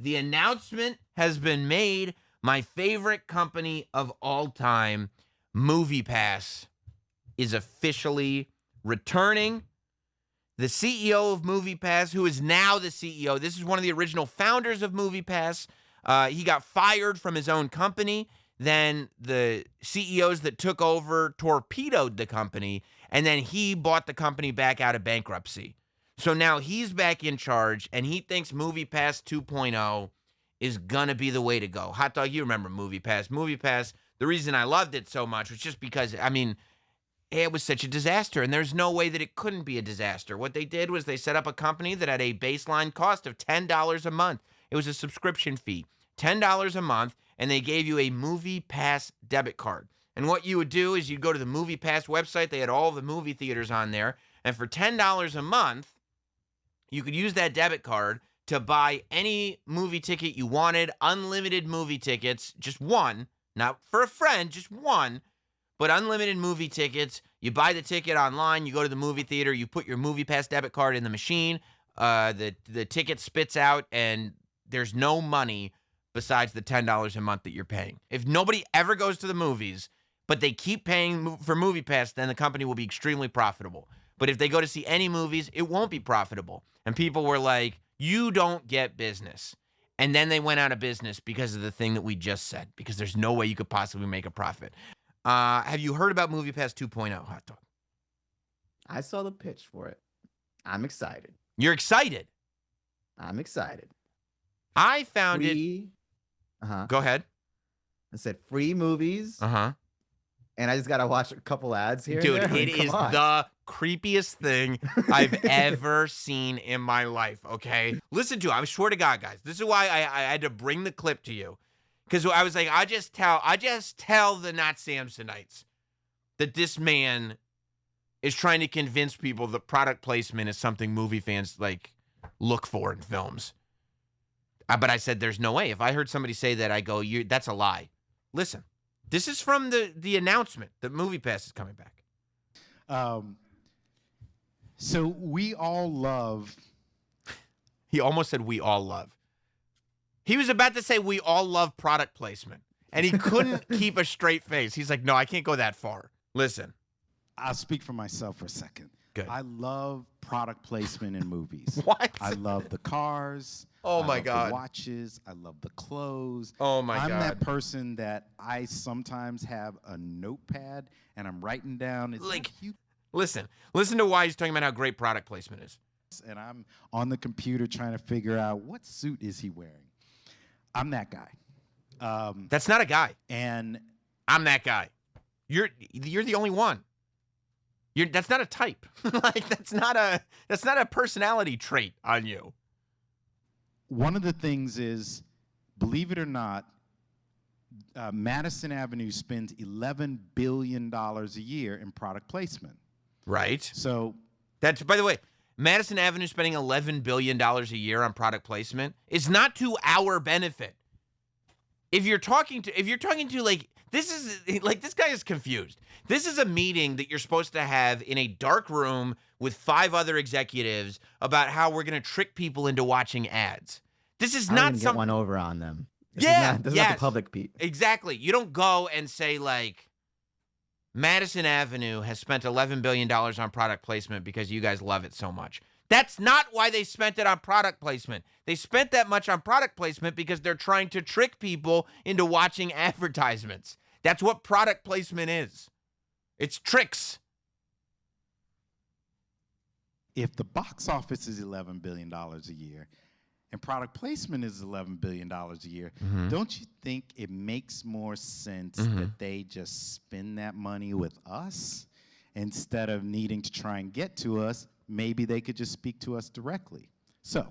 the announcement has been made. My favorite company of all time, MoviePass, is officially returning. The CEO of MoviePass, who is now the CEO, this is one of the original founders of MoviePass. He got fired from his own company. Then the CEOs that took over torpedoed the company, and then he bought the company back out of bankruptcy. So now he's back in charge, and he thinks MoviePass 2.0 is going to be the way to go. Hot Dog, you remember MoviePass. MoviePass, the reason I loved it so much was just because, I mean, it was such a disaster, and there's no way that it couldn't be a disaster. What they did was they set up a company that had a baseline cost of $10 a month. It was a subscription fee, $10 a month, and they gave you a MoviePass debit card. And what you would do is you'd go to the MoviePass website. They had all the movie theaters on there, and for $10 a month, you could use that debit card to buy any movie ticket you wanted, unlimited movie tickets, just one, not for a friend, just one, but unlimited movie tickets. You buy the ticket online, you go to the movie theater, you put your MoviePass debit card in the machine, the ticket spits out, and there's no money besides the $10 a month that you're paying. If nobody ever goes to the movies, but they keep paying for MoviePass, then the company will be extremely profitable. But if they go to see any movies, it won't be profitable. And people were like, you don't get business. And then they went out of business because of the thing that we just said, because there's no way you could possibly make a profit. Have you heard about MoviePass 2.0, Hot Dog? I saw the pitch for it. I'm excited. You're excited? I'm excited. I found it. Go ahead. I said free movies. And I just got to watch a couple ads here. Dude, it is the creepiest thing I've ever seen in my life, okay? Listen to it. I swear to God, guys. This is why I had to bring the clip to you. Because I was like, I just tell the Not Samsonites that this man is trying to convince people that product placement is something movie fans, like, look for in films. But I said, there's no way. If I heard somebody say that, I go, that's a lie. Listen. This is from the announcement that MoviePass is coming back. So we all love. He almost said we all love. He was about to say we all love product placement, and he couldn't keep a straight face. He's like, no, I can't go that far. Listen. I'll speak for myself for a second. Good. I love product placement in movies. What? I love the cars. Oh, I my love God. The watches. I love the clothes. Oh, my God. I'm that person that I sometimes have a notepad and I'm writing down. Listen to why he's talking about how great product placement is. And I'm on the computer trying to figure out what suit is he wearing. I'm that guy. That's not a guy. And I'm that guy. You're the only one. That's not a type. Like that's not a personality trait on you. One of the things is, believe it or not, Madison Avenue spends $11 billion a year in product placement. Right. So that's, by the way, Madison Avenue spending $11 billion a year on product placement is not to our benefit. If you're talking to like, this guy is confused. This is a meeting that you're supposed to have in a dark room with 5 other executives about how we're going to trick people into watching ads. This is not get one over on them. This is not the public, Pete. Exactly. You don't go and say, like, Madison Avenue has spent $11 billion on product placement because you guys love it so much. That's not why they spent it on product placement. They spent that much on product placement because they're trying to trick people into watching advertisements. That's what product placement is. It's tricks. If the box office is $11 billion a year and product placement is $11 billion a year, don't you think it makes more sense that they just spend that money with us instead of needing to try and get to us? Maybe they could just speak to us directly. So,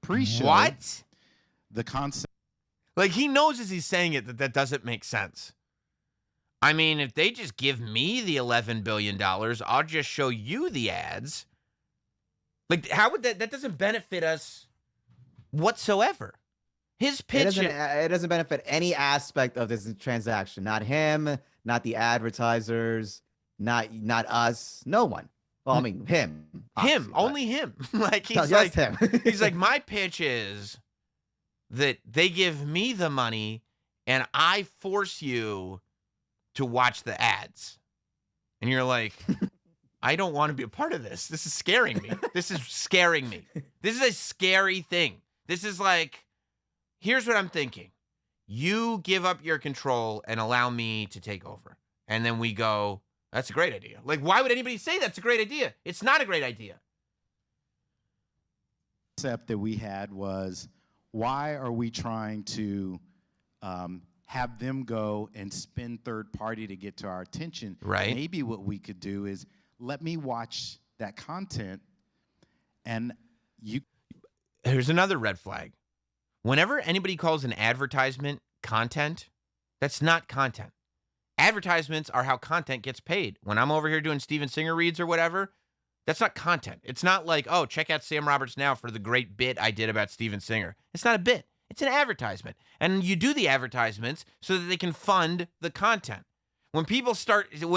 pre-show, what? The concept. Like, he knows as he's saying it that doesn't make sense. I mean, if they just give me the $11 billion, I'll just show you the ads. Like, how would that doesn't benefit us whatsoever. His pitch. It doesn't benefit any aspect of this transaction. Not him, not the advertisers, not us, no one. Well, I mean, him. Him, only him. Like, he's no, like, him. he's like, my pitch is that they give me the money and I force you to watch the ads. And you're like, I don't want to be a part of this. This is scaring me. This is scaring me. This is a scary thing. This is like, here's what I'm thinking. You give up your control and allow me to take over. And then we go, that's a great idea. Like, why would anybody say that's a great idea? It's not a great idea. Concept that we had was, why are we trying to have them go and spend third party to get to our attention? Right. Maybe what we could do is let me watch that content, and you. Here's another red flag. Whenever anybody calls an advertisement content, that's not content. Advertisements are how content gets paid. When I'm over here doing Steven Singer reads or whatever, that's not content. It's not like, oh, check out Sam Roberts now for the great bit I did about Steven Singer. It's not a bit. It's an advertisement. And you do the advertisements so that they can fund the content. When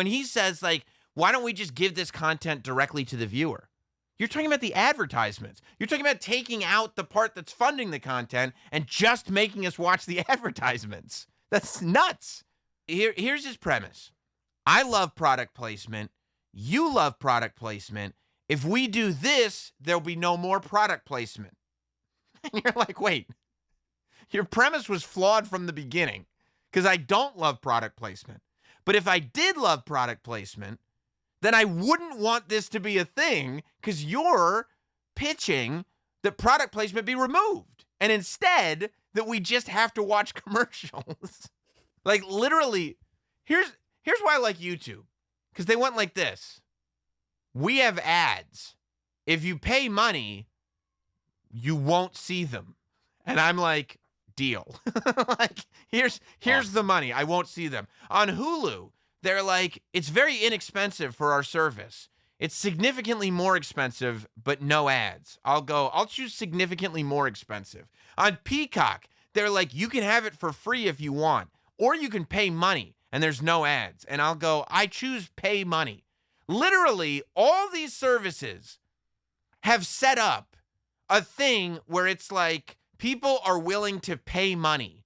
he says, like, why don't we just give this content directly to the viewer? You're talking about the advertisements. You're talking about taking out the part that's funding the content and just making us watch the advertisements. That's nuts. Here's his premise. I love product placement. You love product placement. If we do this, there'll be no more product placement. And you're like, wait, your premise was flawed from the beginning because I don't love product placement. But if I did love product placement, then I wouldn't want this to be a thing because you're pitching that product placement be removed. And instead, that we just have to watch commercials. Like, literally, here's why I like YouTube. Because they went like this. We have ads. If you pay money, you won't see them. And I'm like, deal. Like, here's the money. I won't see them. On Hulu, they're like, it's very inexpensive for our service. It's significantly more expensive, but no ads. I'll choose significantly more expensive. On Peacock, they're like, you can have it for free if you want, or you can pay money and there's no ads. And I'll go, I choose pay money. Literally, all these services have set up a thing where it's like people are willing to pay money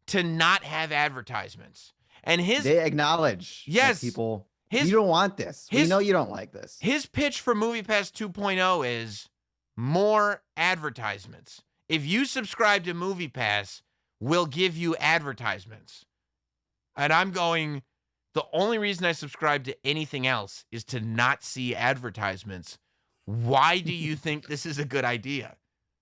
to not have advertisements. And they acknowledge, yes, people, you don't want this. We know you don't like this. His pitch for MoviePass 2.0 is more advertisements. If you subscribe to MoviePass, we'll give you advertisements. And I'm going, the only reason I subscribe to anything else is to not see advertisements. Why do you think this is a good idea?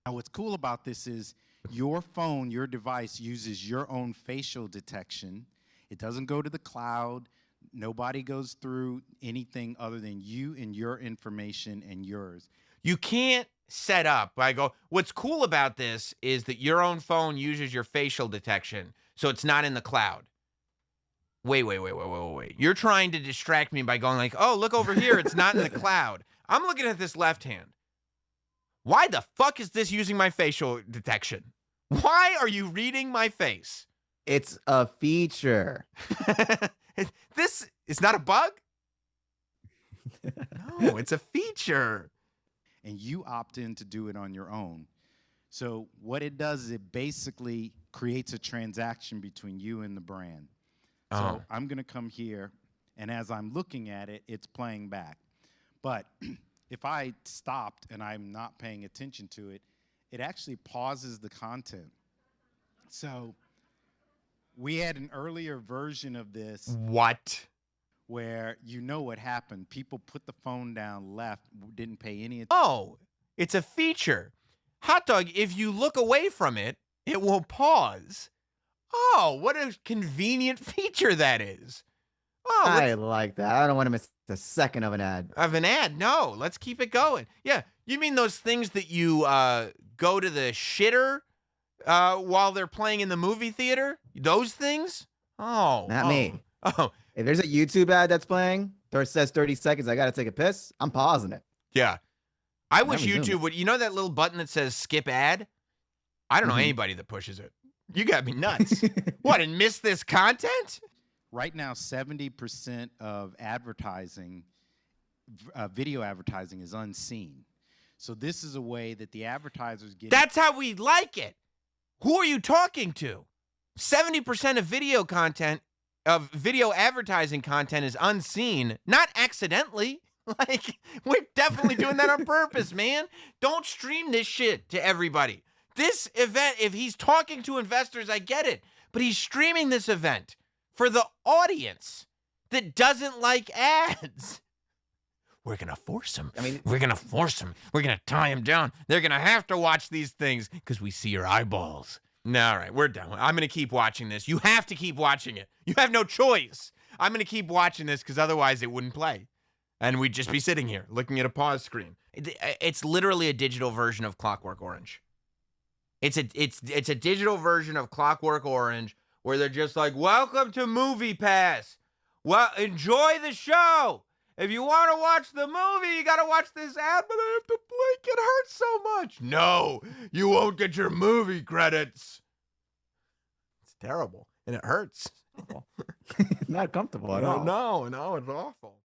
Now, what's cool about this is your phone, your device uses your own facial detection. It doesn't go to the cloud. Nobody goes through anything other than you and your information and yours. You can't set up. I go, what's cool about this is that your own phone uses your facial detection, so it's not in the cloud. Wait. You're trying to distract me by going like, oh, look over here. It's not in the cloud. I'm looking at this left hand. Why the fuck is this using my facial detection? Why are you reading my face? It's a feature. This is not a bug? No, it's a feature. And you opt in to do it on your own. So what it does is it basically creates a transaction between you and the brand. So I'm going to come here, and as I'm looking at it, it's playing back. But if I stopped and I'm not paying attention to it, it actually pauses the content. So we had an earlier version of this. What? Where you know what happened. People put the phone down, left, didn't pay any attention. Oh, it's a feature. Hot dog, if you look away from it, it will pause. Oh, what a convenient feature that is. Oh, I like that. I don't want to miss a second of an ad. Of an ad? No, let's keep it going. Yeah, you mean those things that you go to the shitter while they're playing in the movie theater? Those things? Oh. Not me. Oh. If there's a YouTube ad that's playing, or it says 30 seconds, I got to take a piss, I'm pausing it. Yeah. I wish YouTube would, you know that little button that says skip ad? I don't know anybody that pushes it. You got me nuts. What, and miss this content? Right now, 70% of advertising, video advertising, is unseen. So this is a way that the advertisers get. That's how we like it. Who are you talking to? 70% of video content, of video advertising content is unseen, not accidentally. Like, we're definitely doing that on purpose, man. Don't stream this shit to everybody. This event, if he's talking to investors, I get it. But he's streaming this event for the audience that doesn't like ads. We're going to force them. We're going to force them. We're going to tie them down. They're going to have to watch these things because we see your eyeballs. No, all right, we're done. I'm going to keep watching this. You have to keep watching it. You have no choice. I'm going to keep watching this because otherwise it wouldn't play. And we'd just be sitting here looking at a pause screen. It's literally a digital version of Clockwork Orange. It's a digital version of Clockwork Orange where they're just like, welcome to MoviePass. Well, enjoy the show. If you want to watch the movie, you got to watch this ad, but I have to blink. It hurts so much. No, you won't get your movie credits. It's terrible, and it hurts. Not comfortable at all. No, it's awful.